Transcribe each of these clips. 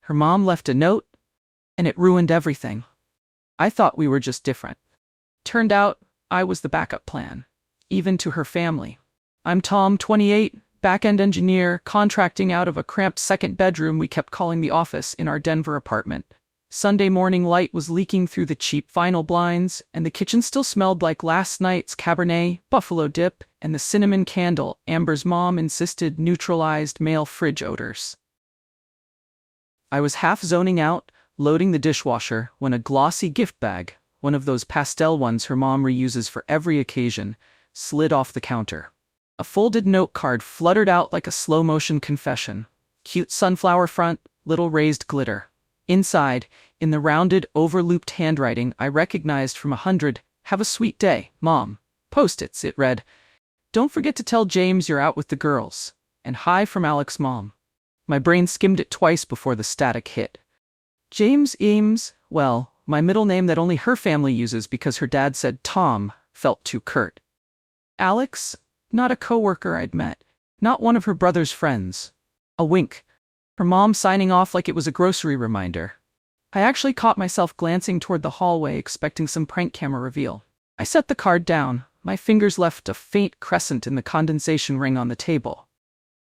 Her mom left a note, and it ruined everything. I thought we were just different. Turned out, I was the backup plan, even to her family. I'm Tom, 28, back-end engineer, contracting out of a cramped second bedroom we kept calling the office in our Denver apartment. Sunday morning light was leaking through the cheap vinyl blinds, and the kitchen still smelled like last night's Cabernet, buffalo dip, and the cinnamon candle Amber's mom insisted neutralized male fridge odors. I was half zoning out, loading the dishwasher, when a glossy gift bag, one of those pastel ones her mom reuses for every occasion, slid off the counter. A folded note card fluttered out like a slow-motion confession. Cute sunflower front, little raised glitter. Inside, in the rounded, overlooped handwriting I recognized from 100, "Have a sweet day, Mom." Post-its, it read. "Don't forget to tell James you're out with the girls." And "Hi from Alex's mom." My brain skimmed it twice before the static hit. James Eames, well, my middle name that only her family uses because her dad said Tom, felt too curt. Alex? Not a coworker I'd met. Not one of her brother's friends. A wink. Her mom signing off like it was a grocery reminder. I actually caught myself glancing toward the hallway, expecting some prank camera reveal. I set the card down. My fingers left a faint crescent in the condensation ring on the table.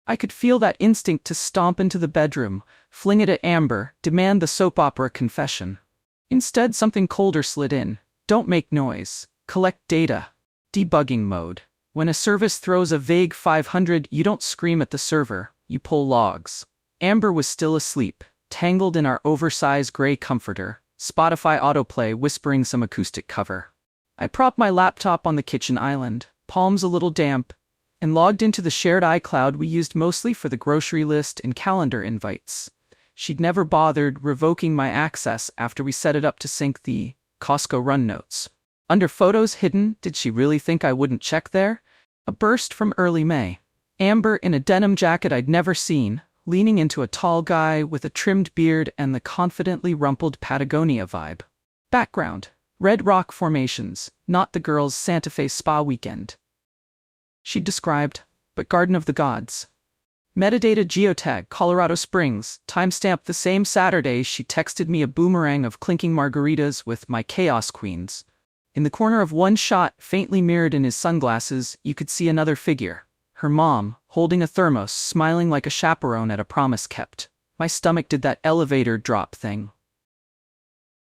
I could feel that instinct to stomp into the bedroom, fling it at Amber, demand the soap opera confession. Instead, something colder slid in. Don't make noise. Collect data. Debugging mode. When a service throws a vague 500, you don't scream at the server, you pull logs. Amber was still asleep, tangled in our oversized gray comforter, Spotify autoplay whispering some acoustic cover. I propped my laptop on the kitchen island, palms a little damp, and logged into the shared iCloud we used mostly for the grocery list and calendar invites. She'd never bothered revoking my access after we set it up to sync the Costco run notes. Under photos hidden, did she really think I wouldn't check there? A burst from early May. Amber in a denim jacket I'd never seen, leaning into a tall guy with a trimmed beard and the confidently rumpled Patagonia vibe. Background: red rock formations, not the girls' Santa Fe spa weekend. She described, but Garden of the Gods. Metadata geotag, Colorado Springs, timestamp the same Saturday she texted me a boomerang of clinking margaritas with my Chaos Queens. In the corner of one shot, faintly mirrored in his sunglasses, you could see another figure. Her mom, holding a thermos, smiling like a chaperone at a promise kept. My stomach did that elevator drop thing.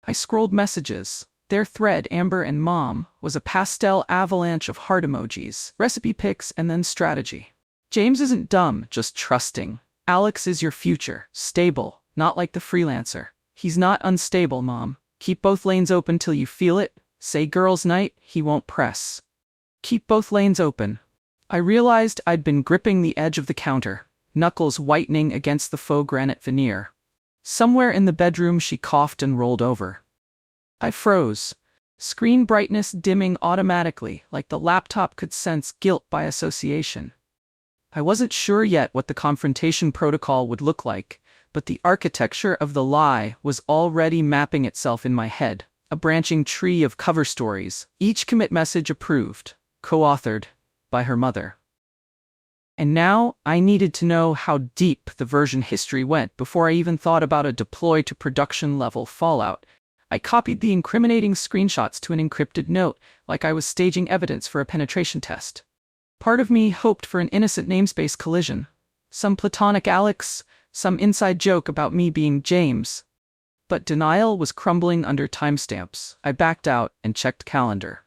I scrolled messages. Their thread, Amber and Mom, was a pastel avalanche of heart emojis, recipe pics, and then strategy. James isn't dumb, just trusting. Alex is your future, stable, not like the freelancer. He's not unstable, Mom. Keep both lanes open till you feel it. Say girls' night, he won't press. Keep both lanes open. I realized I'd been gripping the edge of the counter, knuckles whitening against the faux granite veneer. Somewhere in the bedroom she coughed and rolled over. I froze. Screen brightness dimming automatically, like the laptop could sense guilt by association. I wasn't sure yet what the confrontation protocol would look like, but the architecture of the lie was already mapping itself in my head. A branching tree of cover stories, each commit message approved, co-authored by her mother. And now I needed to know how deep the version history went before I even thought about a deploy to production level fallout. I copied the incriminating screenshots to an encrypted note, like I was staging evidence for a penetration test. Part of me hoped for an innocent namespace collision. Some platonic Alex, some inside joke about me being James. But denial was crumbling under timestamps. I backed out and checked calendar.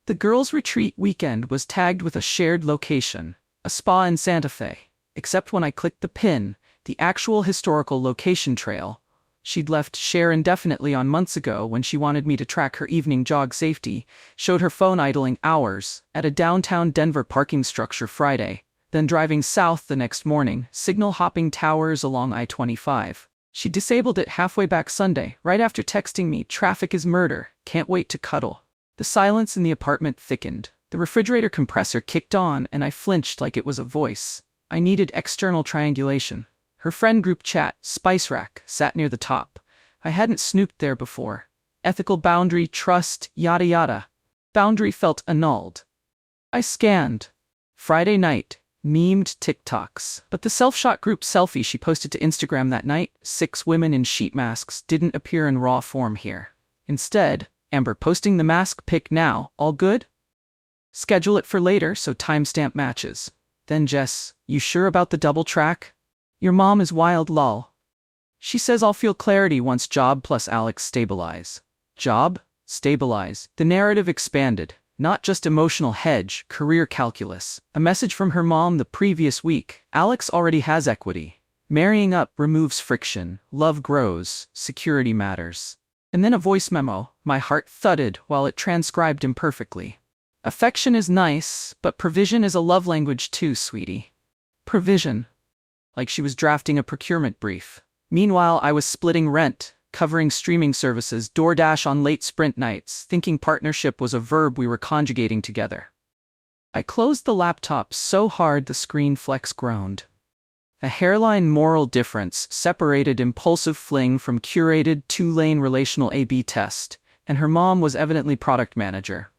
The girls' retreat weekend was tagged with a shared location, a spa in Santa Fe, except when I clicked the pin, the actual historical location trail. She'd left share indefinitely on months ago when she wanted me to track her evening jog safety, showed her phone idling hours at a downtown Denver parking structure Friday, then driving south the next morning, signal hopping towers along I-25. She disabled it halfway back Sunday, right after texting me, "Traffic is murder, can't wait to cuddle." The silence in the apartment thickened. The refrigerator compressor kicked on and I flinched like it was a voice. I needed external triangulation. Her friend group chat, Spice Rack, sat near the top. I hadn't snooped there before. Ethical boundary, trust, yada yada. Boundary felt annulled. I scanned. Friday night, memed TikToks. But the self-shot group selfie she posted to Instagram that night, 6 women in sheet masks, didn't appear in raw form here. Instead, Amber posting the mask pic now, all good? Schedule it for later so timestamp matches. Then Jess, you sure about the double track? Your mom is wild lol. She says I'll feel clarity once Job plus Alex stabilize. Job? Stabilize. The narrative expanded. Not just emotional hedge, career calculus. A message from her mom the previous week. Alex already has equity. Marrying up removes friction. Love grows. Security matters. And then a voice memo. My heart thudded while it transcribed imperfectly. Affection is nice, but provision is a love language too, sweetie. Provision. Like she was drafting a procurement brief. Meanwhile, I was splitting rent, covering streaming services, DoorDash on late sprint nights, thinking partnership was a verb we were conjugating together. I closed the laptop so hard the screen flex groaned. A hairline moral difference separated impulsive fling from curated 2-lane relational A/B test, and her mom was evidently product manager.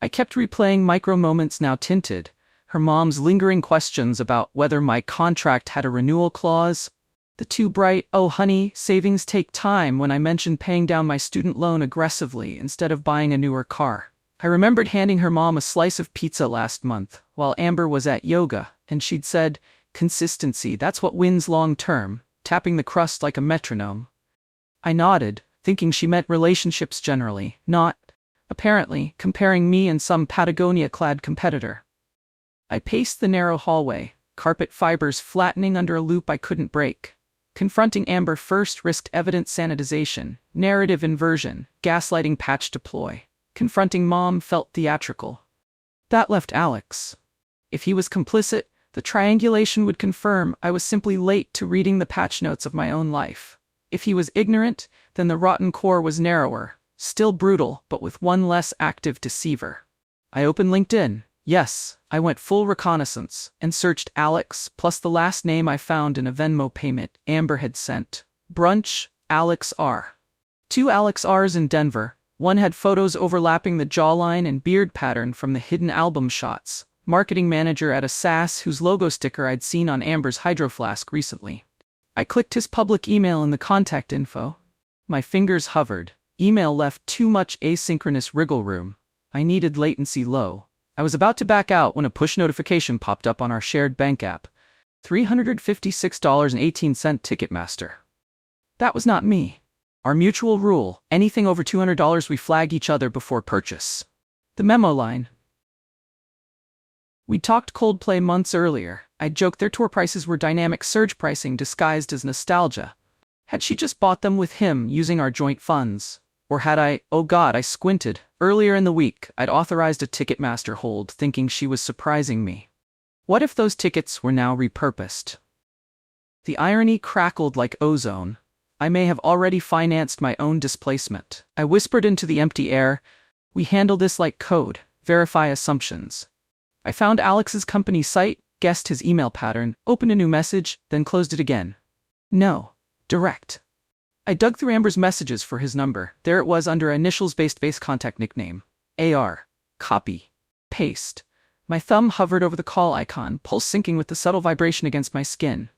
I kept replaying micro moments now tinted, her mom's lingering questions about whether my contract had a renewal clause, the too bright, oh honey, savings take time when I mentioned paying down my student loan aggressively instead of buying a newer car. I remembered handing her mom a slice of pizza last month while Amber was at yoga, and she'd said, consistency, that's what wins long term, tapping the crust like a metronome. I nodded, thinking she meant relationships generally, not, apparently, comparing me and some Patagonia-clad competitor. I paced the narrow hallway, carpet fibers flattening under a loop I couldn't break. Confronting Amber first risked evidence sanitization, narrative inversion, gaslighting patch deploy. Confronting mom felt theatrical. That left Alex. If he was complicit, the triangulation would confirm I was simply late to reading the patch notes of my own life. If he was ignorant, then the rotten core was narrower, still brutal, but with one less active deceiver. I opened LinkedIn. Yes, I went full reconnaissance and searched Alex plus the last name I found in a Venmo payment Amber had sent. Brunch, Alex R. 2 Alex R's in Denver. One had photos overlapping the jawline and beard pattern from the hidden album shots. Marketing manager at a SaaS whose logo sticker I'd seen on Amber's Hydro Flask recently. I clicked his public email in the contact info. My fingers hovered. Email left too much asynchronous wriggle room. I needed latency low. I was about to back out when a push notification popped up on our shared bank app. $356.18 Ticketmaster. That was not me. Our mutual rule, anything over $200 we flagged each other before purchase. The memo line. We talked Coldplay months earlier. I joked their tour prices were dynamic surge pricing disguised as nostalgia. Had she just bought them with him using our joint funds? Or had I, oh God, I squinted. Earlier in the week, I'd authorized a Ticketmaster hold thinking she was surprising me. What if those tickets were now repurposed? The irony crackled like ozone. I may have already financed my own displacement. I whispered into the empty air, we handle this like code, verify assumptions. I found Alex's company site, guessed his email pattern, opened a new message, then closed it again. No. Direct. I dug through Amber's messages for his number. There it was under initials-based base contact nickname. AR. Copy. Paste. My thumb hovered over the call icon, pulse syncing with the subtle vibration against my skin.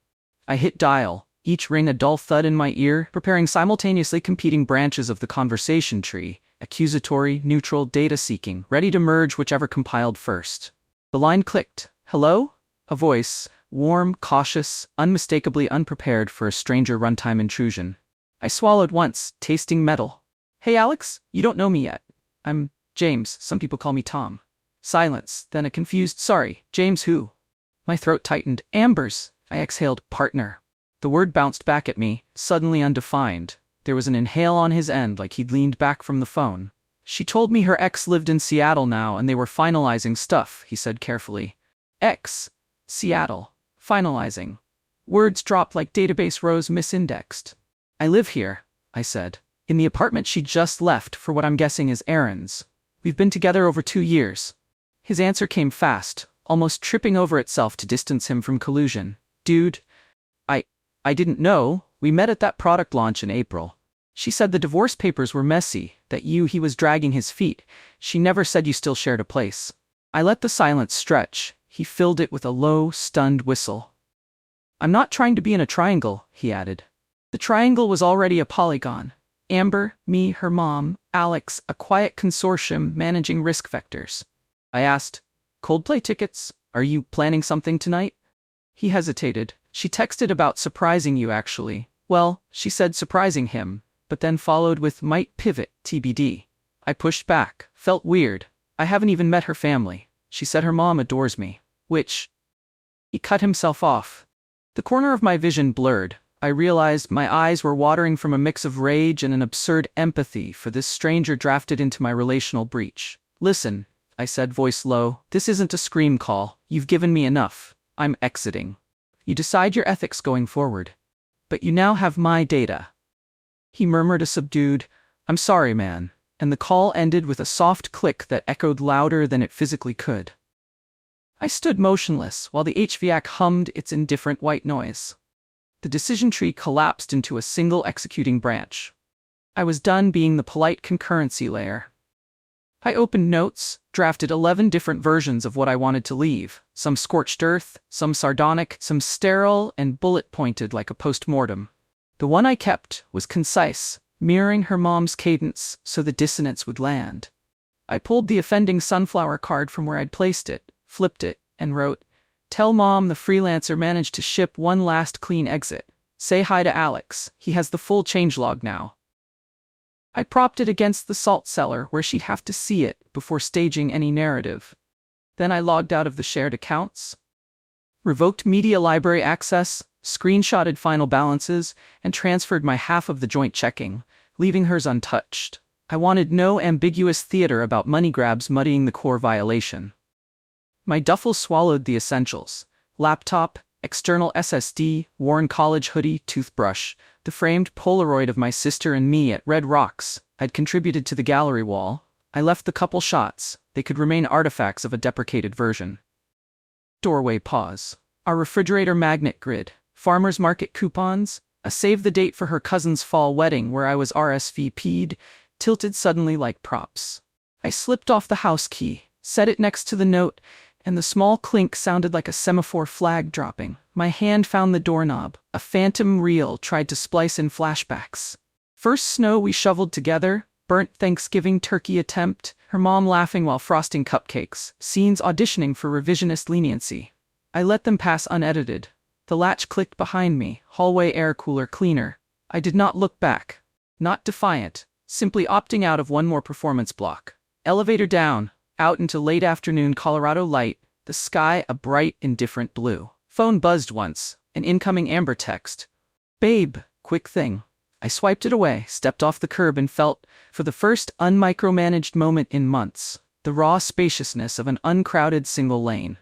I hit dial, each ring a dull thud in my ear, preparing simultaneously competing branches of the conversation tree, accusatory, neutral, data-seeking, ready to merge whichever compiled first. The line clicked. Hello? A voice, warm, cautious, unmistakably unprepared for a stranger runtime intrusion. I swallowed once, tasting metal. Hey Alex, you don't know me yet. I'm James, some people call me Tom. Silence, then a confused, sorry, James who? My throat tightened. Amber's. I exhaled, partner. The word bounced back at me, suddenly undefined. There was an inhale on his end like he'd leaned back from the phone. She told me her ex lived in Seattle now and they were finalizing stuff, he said carefully. Ex. Seattle. Finalizing. Words dropped like database rows misindexed. I live here, I said, in the apartment she just left for what I'm guessing is errands. We've been together over 2 years. His answer came fast, almost tripping over itself to distance him from collusion. Dude, I didn't know. We met at that product launch in April. She said the divorce papers were messy, that he was dragging his feet. She never said you still shared a place. I let the silence stretch. He filled it with a low, stunned whistle. I'm not trying to be in a triangle, he added. The triangle was already a polygon. Amber, me, her mom, Alex, a quiet consortium managing risk vectors. I asked, Coldplay tickets? Are you planning something tonight? He hesitated. She texted about surprising you actually. Well, she said surprising him, but then followed with might pivot, TBD. I pushed back, felt weird. I haven't even met her family. She said her mom adores me. Which? He cut himself off. The corner of my vision blurred. I realized my eyes were watering from a mix of rage and an absurd empathy for this stranger drafted into my relational breach. Listen, I said, voice low, this isn't a scream call. You've given me enough. I'm exiting. You decide your ethics going forward. But you now have my data. He murmured a subdued, I'm sorry, man, and the call ended with a soft click that echoed louder than it physically could. I stood motionless while the HVAC hummed its indifferent white noise. The decision tree collapsed into a single executing branch. I was done being the polite concurrency layer. I opened notes, drafted 11 different versions of what I wanted to leave, some scorched earth, some sardonic, some sterile, and bullet-pointed like a post-mortem. The one I kept was concise, mirroring her mom's cadence so the dissonance would land. I pulled the offending sunflower card from where I'd placed it, flipped it, and wrote, Tell Mom the freelancer managed to ship one last clean exit. Say hi to Alex, he has the full changelog now. I propped it against the salt cellar where she'd have to see it before staging any narrative. Then I logged out of the shared accounts, revoked media library access, screenshotted final balances, and transferred my half of the joint checking, leaving hers untouched. I wanted no ambiguous theater about money grabs muddying the core violation. My duffel swallowed the essentials: laptop, external SSD, worn college hoodie, toothbrush, the framed Polaroid of my sister and me at Red Rocks I'd contributed to the gallery wall. I left the couple shots. They could remain artifacts of a deprecated version. Doorway pause. Our refrigerator magnet grid, farmer's market coupons, a save the date for her cousin's fall wedding where I was RSVP'd, tilted suddenly like props. I slipped off the house key, set it next to the note, and the small clink sounded like a semaphore flag dropping. My hand found the doorknob. A phantom reel tried to splice in flashbacks. First snow we shoveled together, burnt Thanksgiving turkey attempt, her mom laughing while frosting cupcakes, scenes auditioning for revisionist leniency. I let them pass unedited. The latch clicked behind me, hallway air cooler cleaner. I did not look back. Not defiant, simply opting out of one more performance block. Elevator down, out into late afternoon Colorado light, the sky a bright, indifferent blue. Phone buzzed once, an incoming Amber text. Babe, quick thing. I swiped it away, stepped off the curb and felt, for the first unmicromanaged moment in months, the raw spaciousness of an uncrowded single lane.